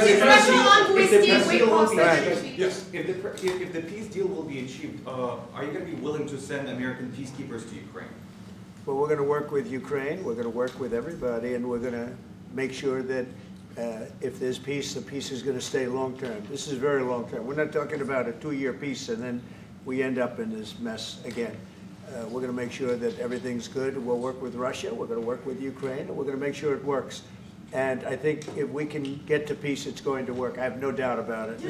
If the peace deal will be achieved, are you going to be willing to send American peacekeepers to Ukraine? Well, we're going to work with Ukraine, we're going to work with everybody, and we're going to make sure that if there's peace, the peace is going to stay long-term. This is very long-term. We're not talking about a 2-year peace and then we end up in this mess again. We're going to make sure that everything's good. We'll work with Russia, we're going to work with Ukraine, and we're going to make sure it works. And I think if we can get to peace, it's going to work. I have no doubt about it.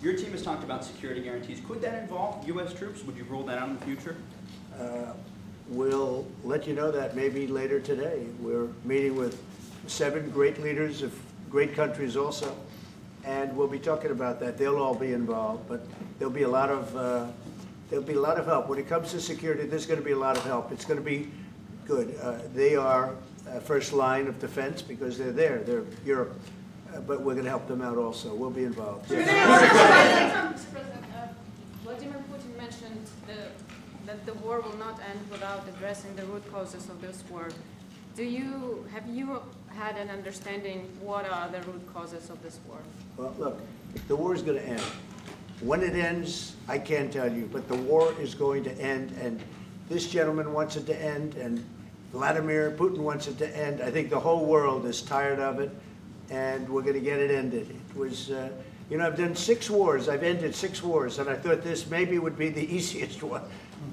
Your team has talked about security guarantees. Could that involve U.S. troops? Would you rule that out in the future? We'll let you know that maybe later today. We're meeting with 7 great leaders of great countries also, and we'll be talking about that. They'll all be involved, but there'll be a lot of help. When it comes to security, there's going to be a lot of help. It's going to be good. They are first line of defense because they're there. They're Europe. But we're going to help them out also. We'll be involved. Mr. President, Vladimir Putin mentioned that the war will not end without addressing the root causes of this war. Have you had an understanding what are the root causes of this war? Well, look, the war is going to end. When it ends, I can't tell you, but the war is going to end, and this gentleman wants it to end, and Vladimir Putin wants it to end. I think the whole world is tired of it, and we're going to get it ended. It was, I've done 6 wars. I've ended 6 wars, and I thought this maybe would be the easiest one,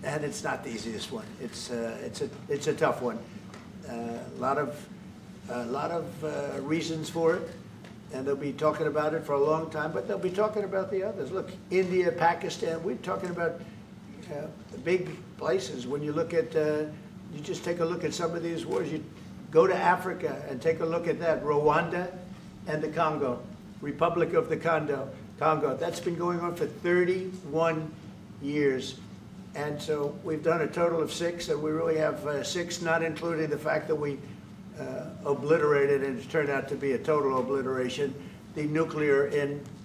and it's not the easiest one. It's a tough one. A lot of reasons for it, and they'll be talking about it for a long time. But they'll be talking about the others. Look, India, Pakistan. We're talking about the big places. When you look at, you just take a look at some of these wars. You go to Africa and take a look at that. Rwanda and the Congo, Republic of the Congo. That's been going on for 31 years. And so we've done a total of 6, and we really have 6, not including the fact that we obliterated, and it turned out to be a total obliteration, the nuclear,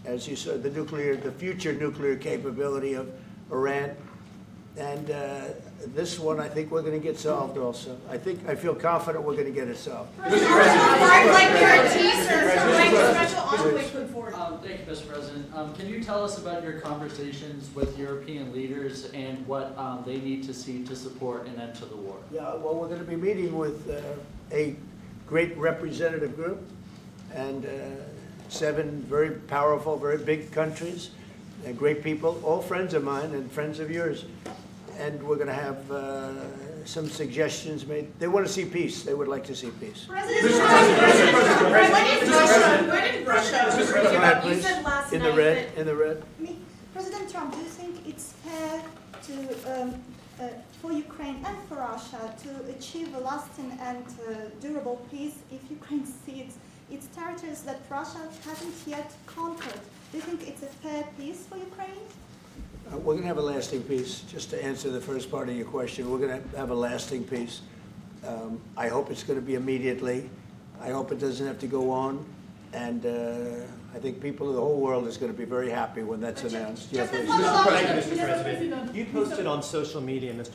as you said, the future nuclear capability of Iran. And this one, I think we're going to get solved also. I feel confident we're going to get it solved. Thank you, Mr. President. Can you tell us about your conversations with European leaders and what they need to see to support an end to the war? Yeah, well, we're going to be meeting with a great representative group and 7 very powerful, very big countries and great people, all friends of mine and friends of yours. And we're going to have some suggestions made. They want to see peace. They would like to see peace. President Trump, you said last in night the red, in the red. President Trump, do you think it's fair to for Ukraine and for Russia to achieve a lasting and durable peace if Ukraine cedes its territories that Russia hasn't yet conquered? Do you think it's a fair peace for Ukraine? We're going to have a lasting peace. Just to answer the first part of your question, we're going to have a lasting peace. I hope it's going to be immediately. I hope it doesn't have to go on. And I think people of the whole world is going to be very happy when that's announced. Yeah, please. Mr. President, you posted on social media, Mr.